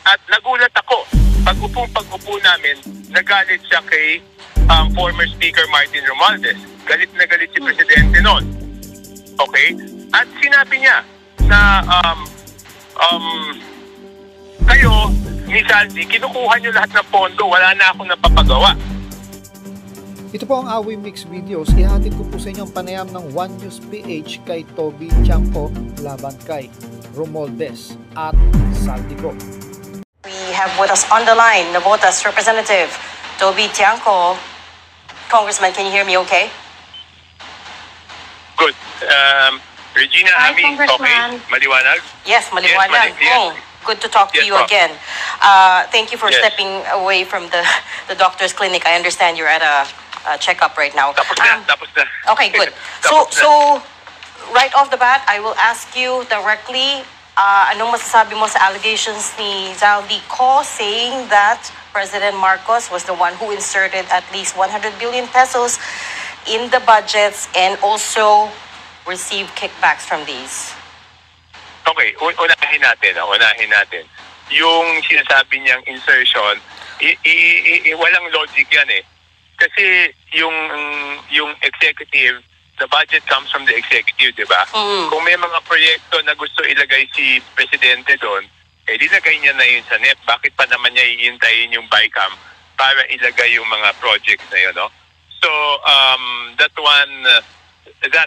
At nagulat ako, pag-upo namin, nagalit siya kay former Speaker Martin Romualdez. Galit na galit si Presidente noon. Okay? At sinabi niya na kayo, ni Saldi, kinukuha niyo lahat ng pondo, wala na akong napapagawa. Ito po ang Awi Mix Videos. Ihatid ko po sa inyo ang panayam ng One News PH kay Toby Tiangco laban kay Romualdez at Saldico. We have with us on the line Navotas Representative Toby Tiangco. Congressman, can you hear me okay? Good. Regina, Hi, Ami, okay? Congressman. Maliwanag? Yes, maliwanag. Yes. Good to talk to you ma'am. again. Thank you for Yes. stepping away from the doctor's clinic. I understand you're at a checkup right now. Tapos na. Okay, good. Tapos na. So right off the bat, I will ask you directly, anong masasabi mo sa allegations ni Zaldico saying that President Marcos was the one who inserted at least 100 billion pesos in the budgets and also received kickbacks from these? Okay, unahin natin. Yung sinasabi niyang insertion, walang logic yan eh. Kasi yung executive, the budget comes from the executive, di ba? Kung may mga proyekto na gusto ilagay si Presidente doon, dinagay niya na yun sa NEP. Bakit pa naman niya iintayin yung BICAM para ilagay yung mga projects na yun, no? So, that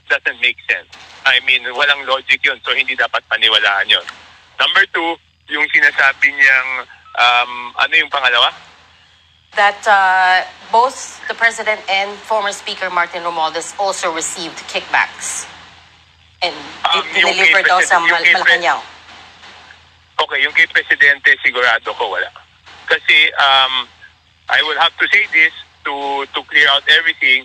doesn't make sense. I mean, walang logic yun, so hindi dapat paniwalaan yun. Number two, yung sinasabi niyang, ano yung pangalawa? That both the President and former Speaker Martin Romualdez also received kickbacks and Yung delivered kay daw sa President- Malacanang. Okay, yung kay Presidente, sigurado ko wala. Kasi, I will have to say this to clear out everything.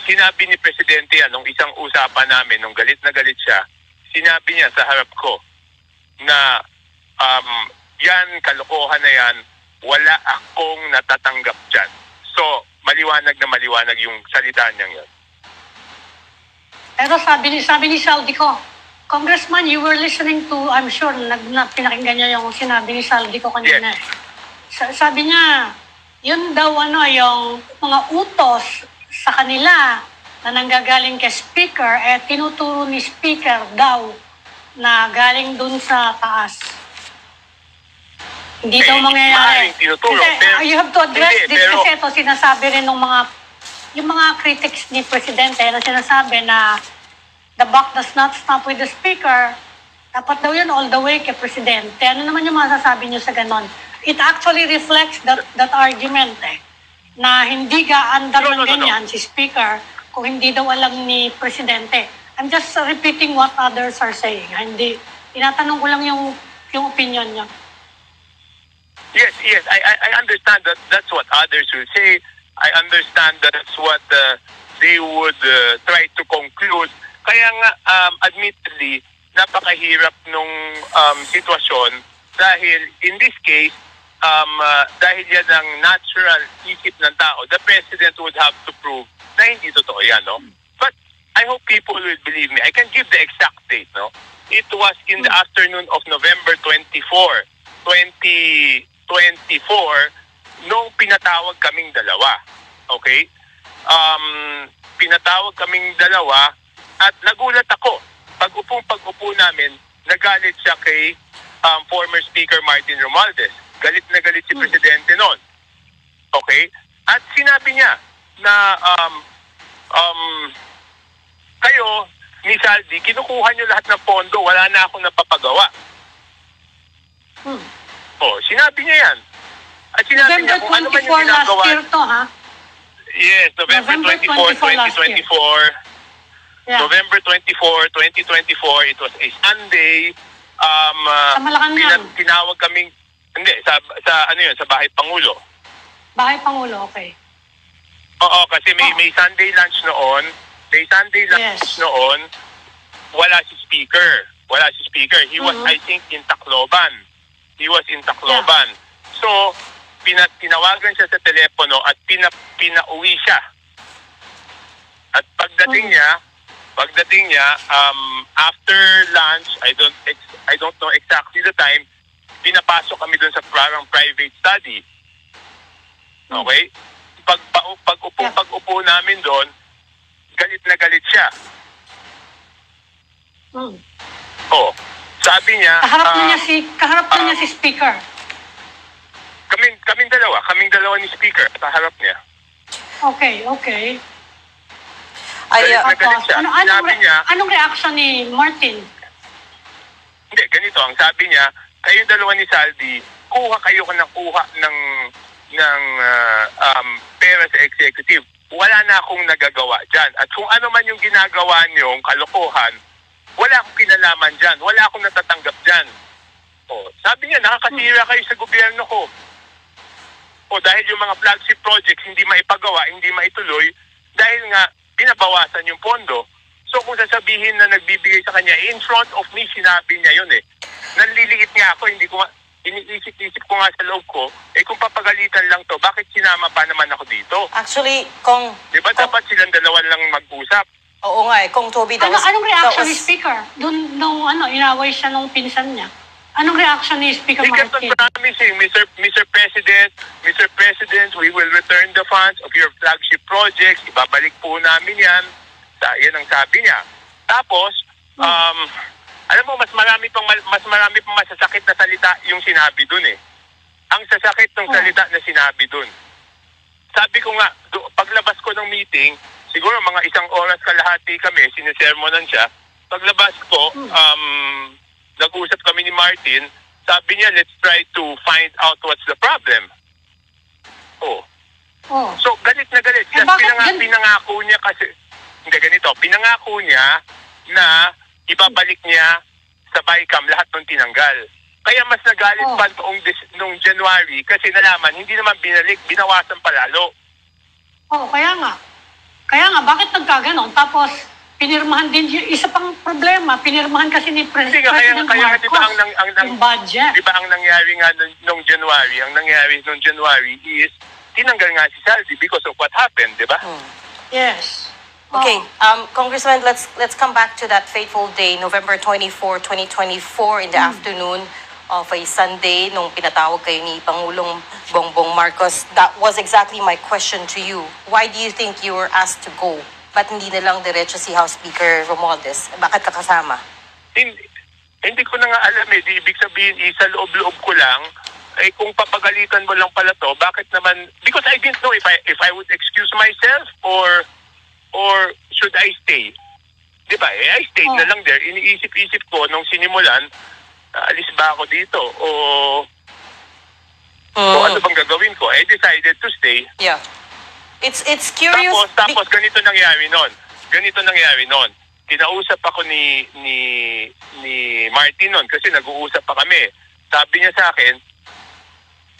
Sinabi ni Presidente nung isang usapan namin, nung galit na galit siya, sinabi niya sa harap ko na yan, kalokohan na yan, wala akong natatanggap dyan. So, maliwanag na maliwanag yung salita niyang yun. Pero sabi ni Saldico, Congressman, you were listening to, I'm sure, pinakinggan niya yung sinabi ni Saldico kanina. Yes. Sabi niya, yun daw yung mga utos sa kanila na nanggagaling kay Speaker, tinuturo ni Speaker daw na galing dun sa taas. Hindi daw mangyayari. Tinuturo, Kasi, you have to address this pero, kasi ito sinasabi rin ng yung mga critics ni Presidente na sinasabi na the buck does not stop with the Speaker. Dapat daw yun all the way kay Presidente. Ano naman yung masasabi niyo sa ganon? It actually reflects that argument na hindi gaandar ng ganyan si Speaker kung hindi daw alam ni Presidente. I'm just repeating what others are saying. Hindi, tinatanong ko lang yung opinion niya. Yes, I understand that that's what others will say. I understand that's what they would try to conclude. Kaya nga, admittedly, napakahirap nung sitwasyon dahil in this case, dahil yan ang natural isip ng tao, the President would have to prove na hindi totoo yan, no? But I hope people will believe me. I can give the exact date, no? It was in the afternoon of November 24, 2024, nung pinatawag kaming dalawa. Okay? Pinatawag kaming dalawa at nagulat ako. Pag-upo namin, nagalit siya kay former Speaker Martin Romualdez. Galit na galit si Presidente noon. Okay? At sinabi niya na kayo, ni Saldi, kinukuha niyo lahat ng pondo, wala na akong napapagawa. Sinabi niya yan. At sinabi niya kung ano man yung ginagawa. November 24 last year to, ha? Yes, November 24, 2024. Yeah. November 24, 2024, it was a Sunday. Sa Malacanang. Tinawag kaming, hindi, sa Bahay Pangulo. Bahay Pangulo, okay. Oo, kasi may Sunday lunch noon. May Sunday lunch noon, wala si Speaker. He was, I think, in Tacloban. Yeah. So, tinawagan siya sa telepono at pinauwi siya. At pagdating niya, after lunch, I don't know exactly the time, pinapasok kami doon sa parang private study. Okay? Pag-upo namin doon, galit na galit siya. Oh, sabi niya, kaharap na niya si speaker. Kaming dalawa ni speaker sa harap niya. Okay. Galit na galit siya. Sinabi niya, anong reaction ni Martin? hindi, ganito, ang sabi niya, kayong dalawa ni Saldi, kuha kayo ng pera sa executive. Wala na akong nagagawa dyan. At kung ano man yung ginagawa niyong kalokohan, wala akong kinalaman dyan. Wala akong natatanggap dyan. O, sabi niya, nakakasira kayo sa gobyerno ko. O, dahil yung mga flagship projects hindi maipagawa, hindi maituloy, dahil nga, binabawasan yung pondo. So, kung sasabihin na nagbibigay sa kanya, in front of me, sinabi niya yun eh. Nanliliit nga ako, hindi ko nga, iniisip-isip ko nga sa loob ko, kung papagalitan lang to, bakit sinama pa naman ako dito? Actually, Diba dapat silang dalawa lang mag-usap? Oo nga Kong Toby, anong reaction ni Speaker? Doon, inaway siya nung pinsan niya. Anong reaction ni Speaker He kept on Martin? promising, Mr. President, we will return the funds of your flagship projects. Ibabalik po namin yan. Yan ang sabi niya. Tapos, alam mo, mas marami pang masasakit na salita yung sinabi dun eh. Ang sasakit ng salita na sinabi dun. Sabi ko nga, paglabas ko ng meeting, siguro mga 1 oras kalahati kami, sinisermonan siya. Paglabas ko, nag-usap kami ni Martin, sabi niya, let's try to find out what's the problem. So, galit na galit. Pinangako niya kasi, hindi ganito, pinangako niya na ibabalik niya sa BICAM lahat ng tinanggal. Kaya mas nagalit pa noong January kasi nalaman, hindi naman binalik, binawasan palalo. Kaya nga, bakit nagkaganon? Tapos, pinirmahan din, isa pang problema, pinirmahan kasi ni President Marcos yung budget. Di ba ang nangyari nga noong January, is tinanggal nga si Saldi because of what happened, di ba? Yes. Okay, Congressman, let's come back to that fateful day, November 24, 2024, in the afternoon of a Sunday, nung pinatawag kayo ni Pangulong Bongbong Marcos. That was exactly my question to you. Why do you think you were asked to go? Ba't hindi na lang diretso si House Speaker Romualdez? Bakit kakasama? Hindi ko na nga alam eh. Di ibig sabihin, sa loob-loob ko lang, kung papagalitan mo lang pala to, bakit naman, because I didn't know if I would excuse myself or should I stay? Diba? I stayed na lang there. Iniisip-isip ko nung sinimulan, alis ba ako dito? O ano bang gagawin ko? I decided to stay. Yeah. It's curious. Tapos ganito nangyari noon. Kinausap ako ni Martin noon kasi nag-uusap pa kami. Sabi niya sa akin,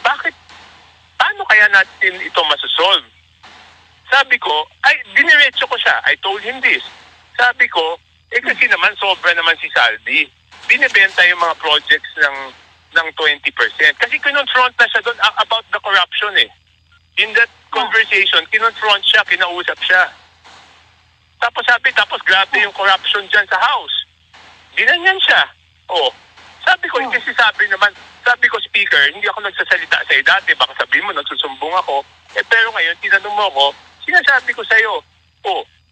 paano kaya natin ito masosolve? Sabi ko, diniretso ko siya. I told him this. Sabi ko, kasi naman sobra naman si Saldi. Binibenta yung mga projects ng 20%. Kasi kinonfront na siya doon about the corruption eh. In that conversation, kinonfront siya, kinausap siya. Tapos grabe yung corruption dyan sa House. Ginanyan siya. Sabi ko, kasi sabi ko, Speaker, hindi ako nagsasalita sa'yo dati. Baka sabihin mo, nagsusumbong ako. Pero ngayon, tinanong mo ako, sinasabi ko sa'yo,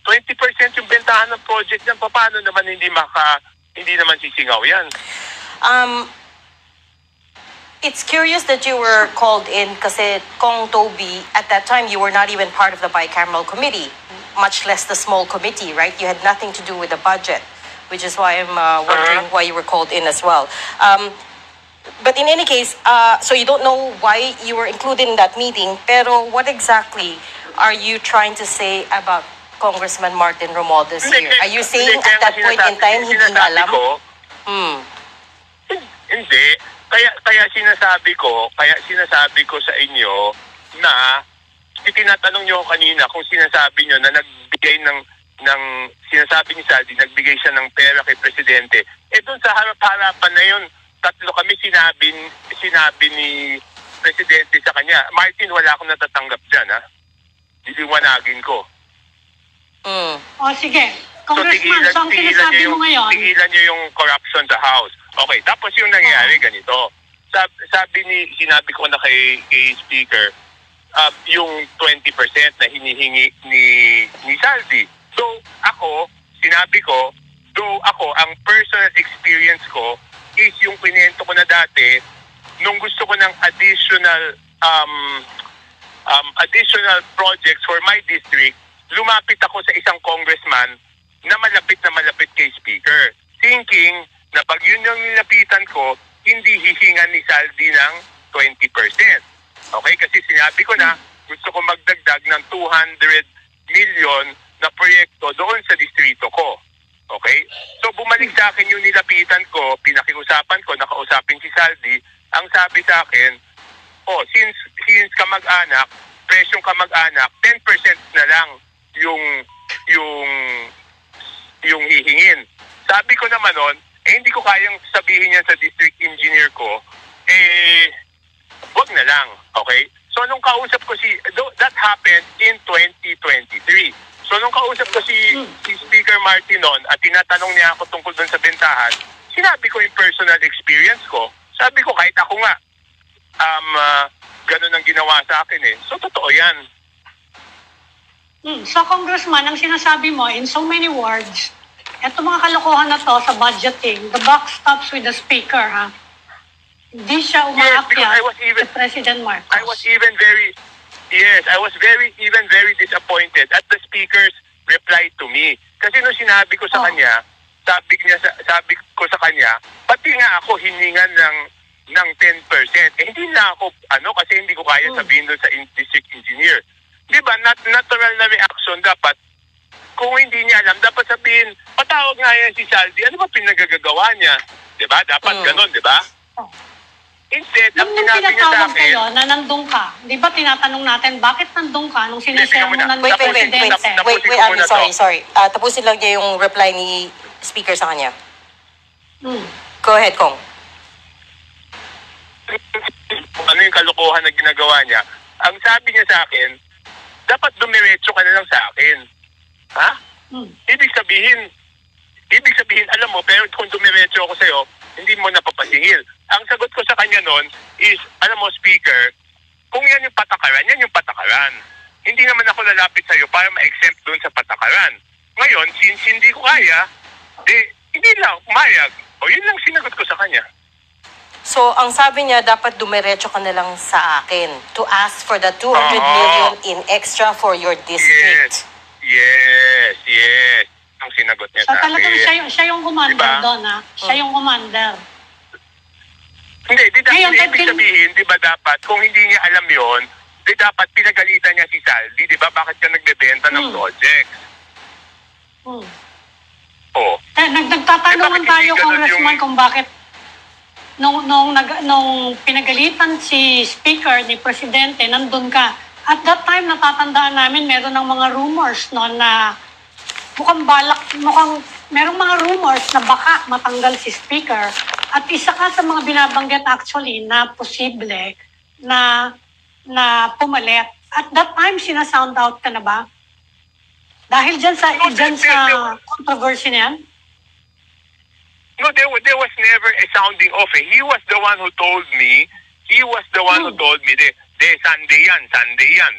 20% yung bentahan ng project yan, paano naman hindi naman sisingaw yan? It's curious that you were called in kasi Kong Toby, at that time you were not even part of the bicameral committee, much less the small committee, right? You had nothing to do with the budget, which is why I'm wondering why you were called in as well. But in any case, so you don't know why you were included in that meeting, pero what exactly are you trying to say about Congressman Martin Romualdez here? Are you saying at that point in time hindi niya alam? Hindi. Kaya sinasabi ko sa inyo na tinatanong niyo kanina kung sinasabi niyo na nagbigay ng sinasabi ni Saldi, nagbigay siya ng pera kay Presidente. Doon sa harap-harapan na yun, tatlo kami sinabi ni Presidente sa kanya, Martin, wala akong natatanggap dyan, ha? Diliwanagin ko. Sige. Congressman, so ang sinasabi mo ngayon? Tigilan niyo yung corruption sa House. Okay, tapos yung nangyayari ganito. sinabi ko na kay Speaker, yung 20% na hinihingi ni Saldi. So, sinabi ko, ang personal experience ko is yung kwento ko na dati, nung gusto ko ng additional projects for my district, lumapit ako sa isang congressman na malapit kay Speaker. Thinking na pag yun yung nilapitan ko, hindi hihingan ni Saldi ng 20%. Okay? Kasi sinabi ko na gusto ko magdagdag ng 200 million na proyekto doon sa distrito ko. Okay? So bumalik sa akin yung nilapitan ko, pinakiusapan ko, nakausapin si Saldi, ang sabi sa akin, since kamag-anak, presyong kamag-anak, 10% na lang yung hihingin. Sabi ko naman nun, hindi ko kayang sabihin yan sa district engineer ko, wag na lang, okay? So nung kausap ko that happened in 2023. So nung kausap ko si Speaker Martin noon at tinatanong niya ako tungkol dun sa bentahan, sinabi ko yung personal experience ko. Sabi ko kahit ako nga, ganun ang ginawa sa akin eh. So totoo yan. So Congressman, ang sinasabi mo in so many words, eto mga kalokohan na to sa budgeting, the buck stops with the Speaker, ha? Hindi siya umaakyat sa President Marcos. I was very disappointed at the Speaker's reply to me. Kasi nung sinabi ko sa kanya, sabi ko sa kanya, pati nga ako hiningan ng 10%. Hindi na ako, kasi hindi ko kaya sabihin doon sa district engineer. Di ba, natural na reaction dapat. Kung hindi niya alam, dapat sabihin, patawag nga yan si Saldi, ano ba pinagagagawa niya? Di ba? Dapat ganon, di ba? Instead, ang sinabi niya sa akin, kayo na nandun ka, di ba tinatanong natin, bakit nandun ka nung sinasermonan ng Presidente? Wait, sorry. Tapusin lang niya yung reply ni Speaker sa kanya. Go ahead, Kong. Ano yung kalokohan na ginagawa niya? Ang sabi niya sa akin, dapat dumiretso ka na lang sa akin. Ha? Ibig sabihin, alam mo, pero kung dumiretso ako sa'yo, hindi mo napapasingil. Ang sagot ko sa kanya noon is, alam mo, Speaker, kung yan yung patakaran, yan yung patakaran. Hindi naman ako lalapit sa'yo para ma-exempt doon sa patakaran. Ngayon, since hindi ko kaya, hindi lang, umayag. O yun lang sinagot ko sa kanya. So, ang sabi niya, dapat dumiretso ka na lang sa akin to ask for the 200 million in extra for your district. Yes. Ang sinagot niya sa akin. Talagang siya yung commander doon, ha? Siya yung commander. Hindi, ibig sabihin, di ba dapat, kung hindi niya alam yon, di dapat pinagalitan niya si Saldi, di ba? Bakit ka nagbebenta ng projects? Nagtatanungan tayo, Congressman, kung bakit nung pinagalitan si Speaker ni Presidente, nandun ka. At that time, natatandaan namin, meron ng mga rumors no, na merong mga rumors na baka matanggal si Speaker. At isa ka sa mga binabanggit actually na posible na pumalit. At that time, sinasound out ka na ba? Dahil dyan sa controversy na yan? No, there was never a sounding off. He was the one who told me. Sunday yan,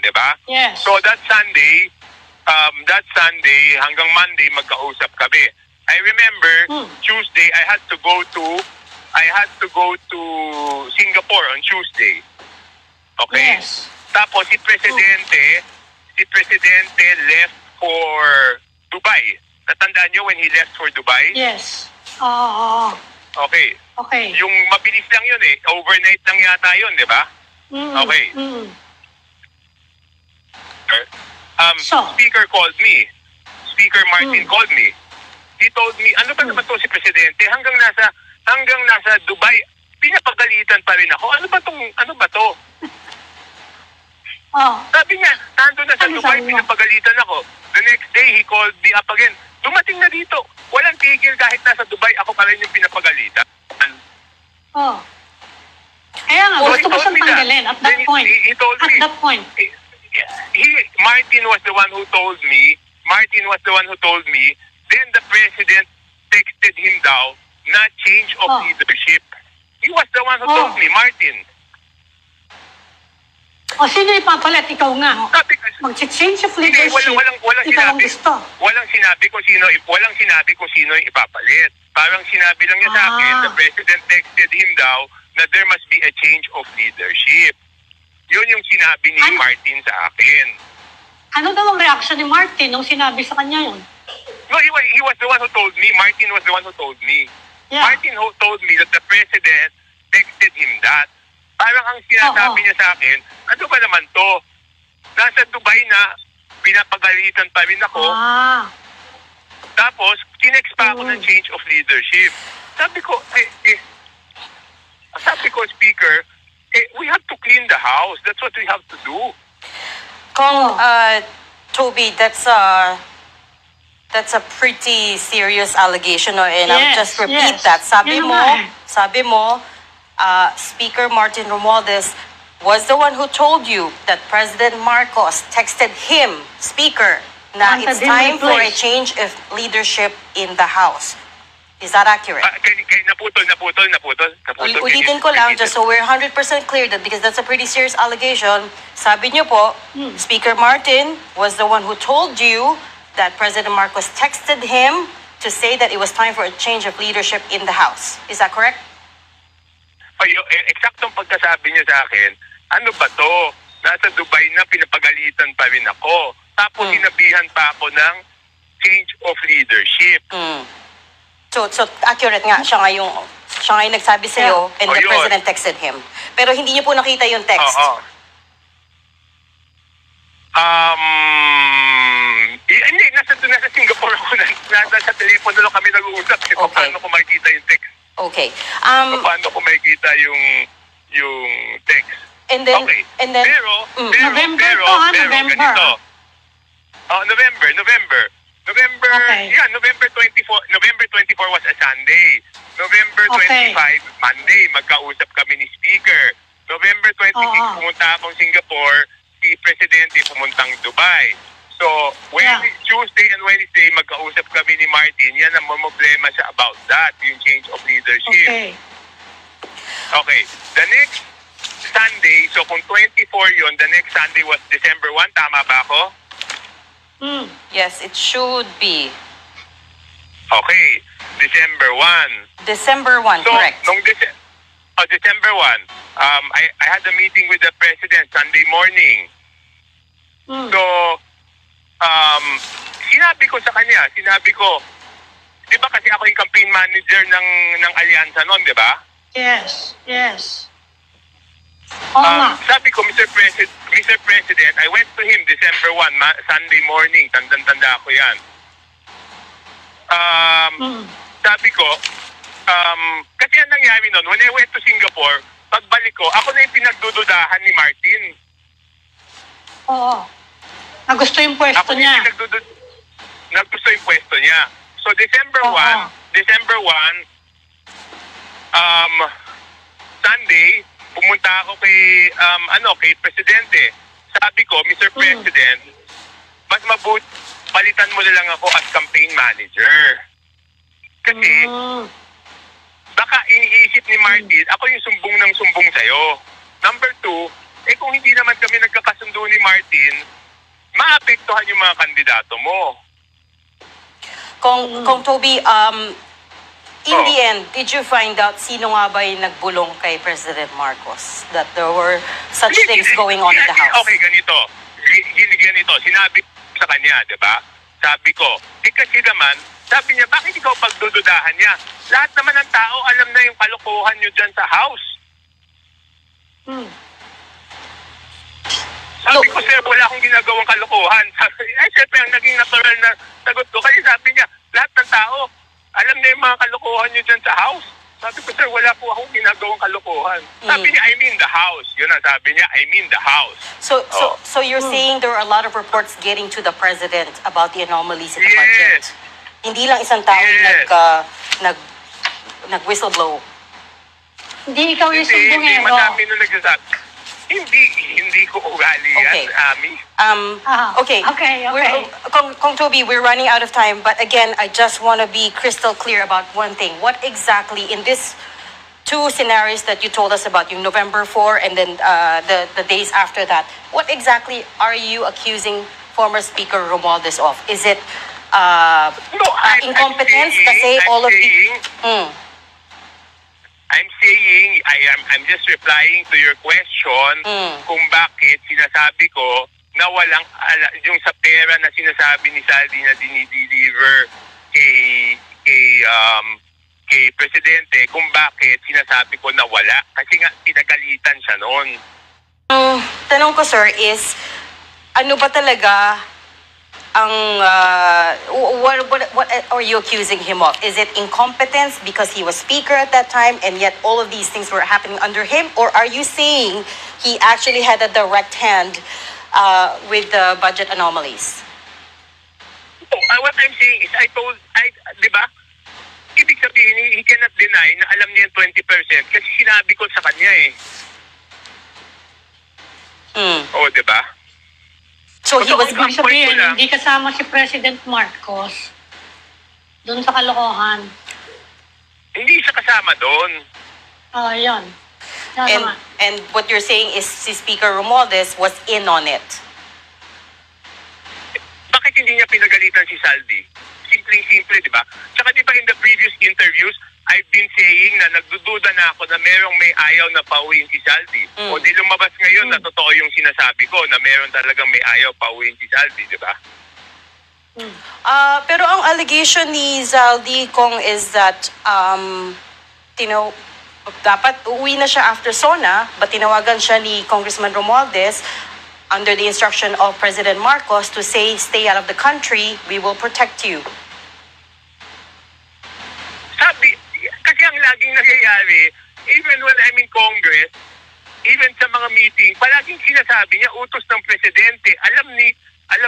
di ba? Yes. So that Sunday hanggang Monday magkausap kami. I remember Tuesday I had to go to Singapore on Tuesday. Okay? Yes. Tapos si Presidente left for Dubai. Natandaan niyo when he left for Dubai? Yes. Okay. Yung mabilis lang yun eh. Overnight lang yata yun, di ba? Okay. Speaker called me. Speaker Martin called me. He told me, ano ba naman to si Presidente? Hanggang nasa Dubai, pinapagalitan pa rin ako. Ano ba to? Sabi niya, nandun na sa Dubai, pinapagalitan ako. The next day, he called me up again. Dumating na dito. Walang tigil kahit nasa Dubai, ako pa rin yung pinapagalitan. Kaya nga, gusto ko siyang tanggalin at that point. He told me. At that point. Martin was the one who told me, then the President texted him daw na change of leadership. He was the one who told me, Martin. O sino ipapalit? Ikaw nga. Sabi ko, Mag-change of hindi, leadership. walang Ikaw ang sinabi. gusto. Walang sinabi kung sino yung ipapalit. Parang sinabi lang niya sa akin, the president texted him daw na there must be a change of leadership. Yun yung sinabi ni Martin sa akin. Ano daw ang reaction ni Martin nung sinabi sa kanya yun? No, he was the one who told me. Martin was the one who told me. Yeah. Martin who told me that the president texted him that. Parang ang sinasabi niya sa akin, ano ba naman to? Nasa Dubai na, pinapagalitan pa rin ako. Tapos, tinext pa ako ng change of leadership. Sabi ko, Speaker, we have to clean the house. That's what we have to do. Toby, that's a pretty serious allegation, and I'll just repeat that. Sabi mo, Speaker Martin Romualdez was the one who told you that President Marcos texted him, Speaker, na it's time for a change of leadership in the House. Is that accurate? Naputol. Ulitin ko lang, just so we're 100% clear that because that's a pretty serious allegation, sabi niyo po, Speaker Martin was the one who told you that President Marcos texted him to say that it was time for a change of leadership in the House. Is that correct? Eksaktong pagkasabi niya sa akin, ano ba to? Nasa Dubai na, pinapagalitan pa rin ako. Tapos sinabihan pa ako ng change of leadership. So accurate nga, siya nga yung nagsabi sa'yo and the president texted him. Pero hindi niyo po nakita yung text. Hindi, nasa Singapore ako. Nasa telepono lang kami nag-uusap. Paano ko makikita yung text? Okay. Paano ko makikita yung text? And then, Pero November. ganito. November. Okay. Yeah, November 24 was a Sunday. November 25, Monday, magkausap kami ni Speaker. November 26, pumunta akong Singapore, si Presidente pumuntang Dubai. So, Tuesday and Wednesday, magkausap kami ni Martin. Yan ang problema siya about that, yung change of leadership. Okay. The next Sunday, so kung 24 yun, the next Sunday was December 1, tama ba ako? Yes, it should be. Okay. December 1. December 1, So, correct. nung December 1, I had a meeting with the President Sunday morning. So, sinabi ko sa kanya, di ba kasi ako yung campaign manager ng Alyansa noon, di ba? Yes. Sabi ko, Mr. President, I went to him December 1, Sunday morning, tandang-tanda ako yan. Sabi ko, kasi ang nangyari noon, when I went to Singapore, pagbalik ko, ako na yung pinagdududahan ni Martin. Nagusto yung pwesto niya. Nagusto yung pwesto niya. So, December 1, Sunday, pumunta ako kay Presidente. Sabi ko, Mr. President, mas mabuti, palitan mo na lang ako as campaign manager. Kasi, baka iniisip ni Martin, ako yung sumbong ng sumbong sa'yo. Number 2, kung hindi naman kami nagkakasundo ni Martin, maapektuhan yung mga kandidato mo. Kung Toby, in the end, did you find out sino nga ba yung nagbulong kay President Marcos? That there were such things going on in the House? Okay, ganito. Sinabi sa kanya, di ba? Sabi ko, kasi naman, sabi niya, bakit ikaw pagdududahan niya? Lahat naman ng tao alam na yung kalokohan niyo dyan sa House. Sabi ko, sir, wala akong ginagawang kalokohan. Siyempre, ang naging natural na sagot ko. Kasi sabi niya, lahat ng tao, alam na yung mga kalokohan niyo dyan sa House. Sabi ko, sir, wala po akong ginagawang kalokohan. Sabi niya, I mean the House. Yun ang sabi niya, I mean the House. So you're saying there are a lot of reports getting to the President about the anomalies in the budget? Hindi lang isang tao nag-whistleblow. Hindi ikaw yung sumbong Hindi madami nung nagsasabi. Hindi ko ugali yan, Ami. Okay. Kung Toby, we're running out of time, but again, I just want to be crystal clear about one thing. What exactly in this two scenarios that you told us about, yung November 4 and then the days after that. What exactly are you accusing former Speaker Romualdez of? Is it incompetence? I'm saying, I'm just replying to your question kung bakit sinasabi ko na walang yung sa pera na sinasabi ni Saldi na dinideliver kay Presidente, kung bakit sinasabi ko na wala. Kasi nga, pinagalitan siya noon. Tanong ko, sir, is ano ba talaga ang what are you accusing him of? Is it incompetence because he was speaker at that time and yet all of these things were happening under him? Or are you saying he actually had a direct hand with the budget anomalies? What I'm saying is, di ba? Ibig sabihin, he cannot deny na alam niya yung 20% kasi sinabi ko sa kanya eh. Oo, di ba? So he was... Ibig sabihin, hindi kasama si President Marcos doon sa kalokohan. Hindi siya kasama doon. Yun. And what you're saying is si Speaker Romualdez was in on it. Bakit hindi niya pinagalitan si Saldi? Simpleng-simple, di ba? Tsaka di ba in the previous interviews, I've been saying na nagdududa na ako na merong may ayaw na pauwiin si Saldi. O di lumabas ngayon na totoo yung sinasabi ko na meron talagang may ayaw pauwiin si Saldi, di ba? Pero ang allegation ni Zaldi Kong is that, dapat uwi na siya after SONA, but tinawagan siya ni Congressman Romualdez under the instruction of President Marcos to say, stay out of the country, we will protect you. Sabi, kasi ang laging nangyayari, even when I'm in Congress, even sa mga meeting, palaging sinasabi niya, utos ng Presidente, alam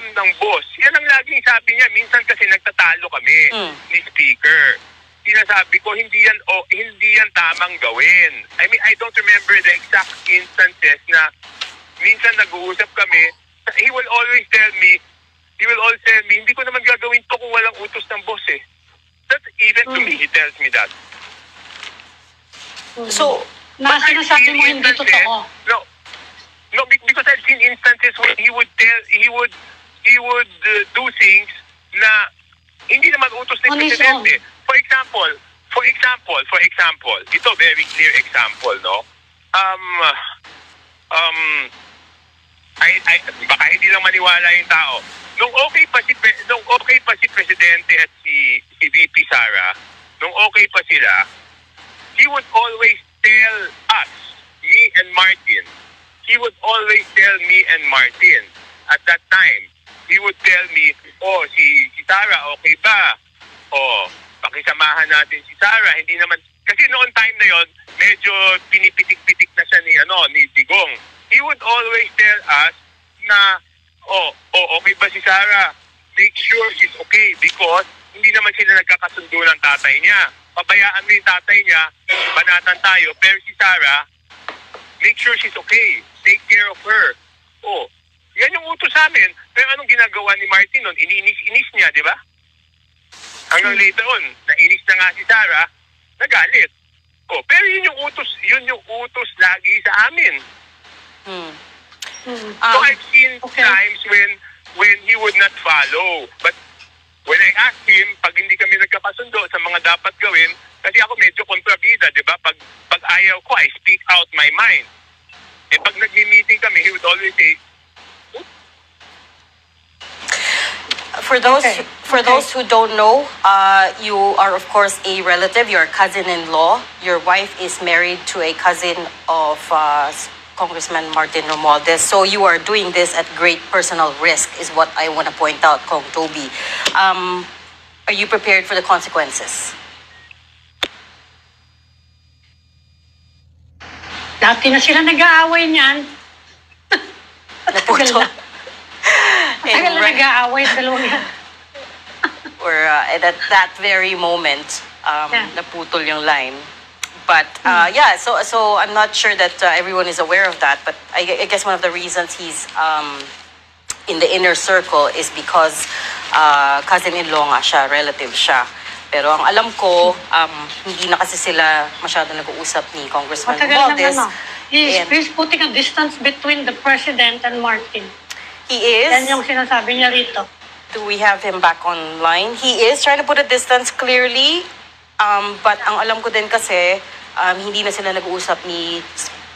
ng boss. Yan ang laging sabi niya. Minsan kasi nagtatalo kami ni Speaker. Sinasabi ko, hindi yan tamang gawin. I mean, I don't remember the exact instances na minsan nag-uusap kami. He will always tell me, hindi ko naman gagawin to kung walang utos ng boss eh. That's even to me, he tells me that. So, sinasabi mo hindi totoo. No, because I've seen instances where he would do things na hindi naman utos ng Presidente. For example, ito very clear example, no? Baka hindi lang maniwala yung tao. Nung okay pa si Presidente at si VP Sara, nung okay pa sila, he would always tell us, me and Martin. He would always tell me and Martin at that time. He would tell me, si Sara, okay ba? Pakisamahan natin si Sara. Hindi naman, kasi noon time na yon, medyo pinipitik-pitik na siya ni Digong. He would always tell us na, okay ba si Sara? Make sure she's okay because hindi naman sila nagkakasundo ng tatay niya. Pabayaan mo yung tatay niya, banatan tayo, pero si Sara, make sure she's okay. Take care of her. Yan yung utos sa amin. Pero anong ginagawa ni Martin nun? Ininis niya, di ba? Hanggang later on, nainis na nga si Sara, nagalit. Pero yun yung utos lagi sa amin. So I've seen times when he would not follow. But when I asked him, pag hindi kami nagkakasundo sa mga dapat gawin, kasi ako medyo kontrabida, di ba? Pag ayaw ko, I speak out my mind. Pag nagmi-meeting kami, he would always say, For those who don't know, you are of course a relative. You're a cousin-in-law. Your wife is married to a cousin of Congressman Martin Romualdez. So you are doing this at great personal risk, is what I want to point out, Kong Toby. Are you prepared for the consequences? Dati na sila nag-aaway niyan. Naputo. Tagal na nag-aaway, dalawang yan. Or at that very moment, naputol yung line. But so I'm not sure that everyone is aware of that. But I guess one of the reasons he's in the inner circle is because cousin-in-law nga siya, relative siya. Pero ang alam ko, hindi na kasi sila masyado nag-uusap ni Congressman Matagal na Romualdez. ano. And He's putting a distance between the President and Martin. he Yan is, yung sinasabi niya rito. do we have him back online? He is trying to put a distance clearly. But ang alam ko din kasi, hindi na sila nag-uusap ni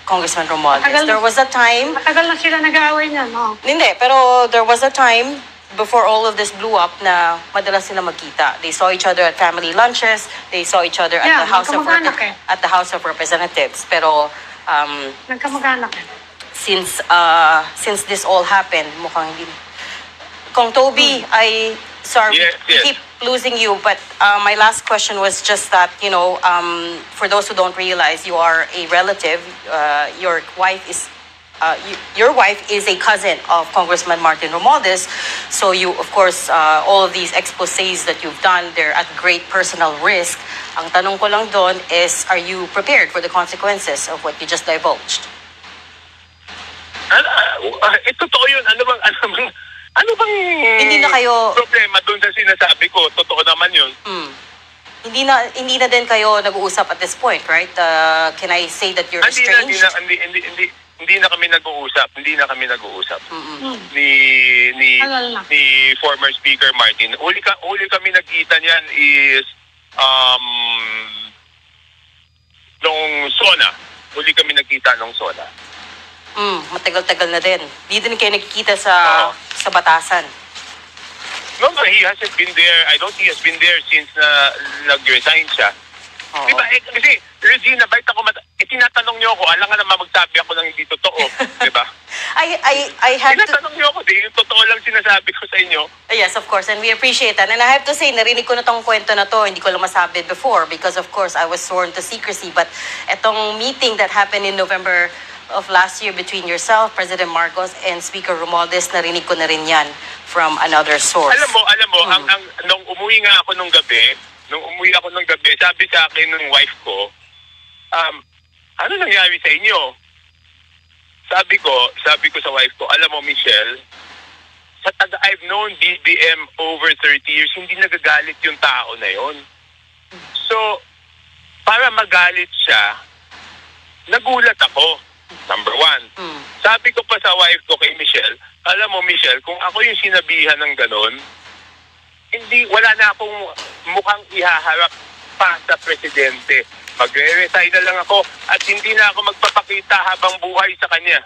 Congressman Romualdez. Matagal na- There was a time, Matagal na sila nag-aaway niyan, no? hindi, pero there was a time before all of this blew up na madalas sila magkita. They saw each other at family lunches. They saw each other at Yeah, the House of magkamag-anak eh. at the House of Representatives. Pero Nagkamag-anak. since this all happened, mukhang hindi. Kung Toby, I sorry Yes, to yes. keep losing you, but my last question was just that, for those who don't realize, you are a relative. Your wife is a cousin of Congressman Martin Romualdez. So you, of course, all of these exposés that you've done, they're at great personal risk. Ang tanong ko lang doon is, are you prepared for the consequences of what you just divulged? Totoo yun. Ano bang Hindi na kayo- problema doon sa sinasabi ko? Totoo naman yun. Hindi na din kayo nag-uusap at this point, right? Can I say that you're Hindi estranged? na kami nag-uusap. Hindi na kami nag-uusap. Tagal na. Ni former Speaker Martin. Uli kami nagkita niyan is nung SONA. Uli kami nagkita nung SONA. Matagal-tagal na din. Di din kayo nakikita Oo. sa batasan. No, he hasn't been there. I don't think he has been there since nag-resign siya. Oo. Diba? Kasi, Regina, bakit ako tinatanong niyo ako, alam nga naman magsabi ako ng hindi totoo. Diba? I have to... Tinatanong niyo ako, yung totoo lang sinasabi ko sa inyo. Yes, of course, and we appreciate that. And I have to say, narinig ko na tong kwento na to, hindi ko lang masabi before because of course I was sworn to secrecy. But etong meeting that happened in November of last year between yourself, President Marcos, and Speaker Romualdez, narinig ko na rin yan from another source. Alam mo, nung umuwi nga ako nung gabi, sabi sa akin ng wife ko, ano nangyari sa inyo? Sabi ko sa wife ko, alam mo Michelle, I've known BBM over 30 years, hindi nagagalit yung tao na yon. So, para magalit siya, nagulat ako. Number one. Sabi ko pa sa wife ko kay Michelle, alam mo Michelle, kung ako yung sinabihan ng ganon, wala na akong mukhang ihaharap pa sa presidente. Magre-resign na lang ako at hindi na ako magpapakita habang buhay sa kanya.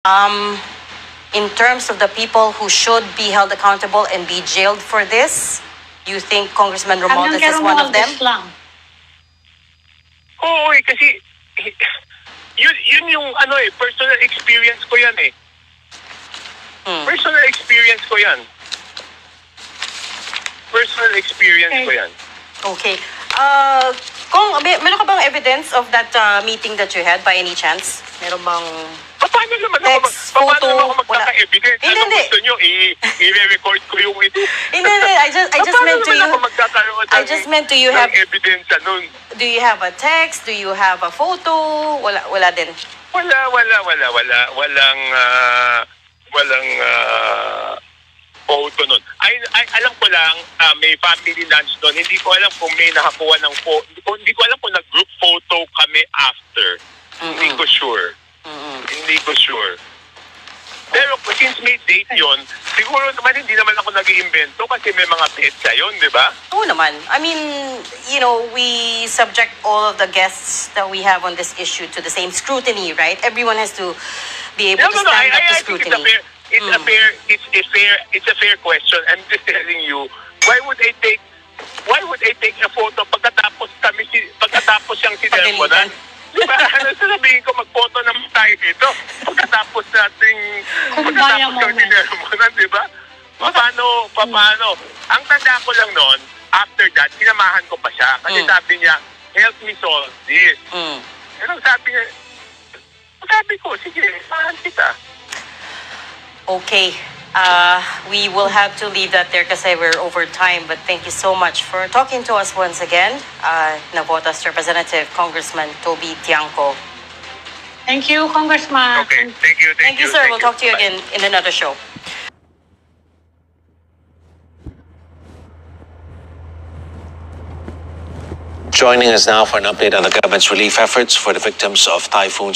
In terms of the people who should be held accountable and be jailed for this, you think Congressman Romualdez Hanggang kay is one of them? Romualdez lang. Oo, kasi yun yung personal experience ko yan eh. Personal experience ko yan. Personal experience ko yan. Okay. Kung meron ka bang evidence of that meeting that you had by any chance? Meron bang Paano naman text, ako, photo? paano ako magkaka-evidence? Hindi, Ano hindi. gusto nyo? I-record ko yung ito. Hindi. I just meant to you. I just meant to you have. Evidence nun. Do you have a text? Do you have a photo? Wala din. Walang photo nun. Alam ko lang, may family lunch doon. Hindi ko alam kung may nakakuha ng photo. Hindi ko alam kung nag-group photo kami after. Hindi ko sure. Pero since may date yon, siguro naman hindi naman ako nag-iimbento kasi may mga petsa yun, di ba? Oo naman. I mean, we subject all of the guests that we have on this issue to the same scrutiny, right? Everyone has to be able to stand up to scrutiny. It's a fair question. I'm just telling you, why would I take a photo pagkatapos siyang sinermonan? Diba? Sasabihin ko, mag-photo naman tayo dito. Pagkatapos siyang sinermonan, diba? Paano? Ang tanda ko lang noon, after that, sinamahan ko pa siya. Kasi sabi niya, help me solve this. Pero sabi ko, sige, samahan kita. Okay. We will have to leave that there kasi we're over time. But thank you so much for talking to us once again. Navotas Representative Congressman Toby Tiangco. Thank you, Congressman. Okay, thank you. Thank you, sir. We'll talk to you again in another show. Joining us now for an update on the government's relief efforts for the victims of Typhoon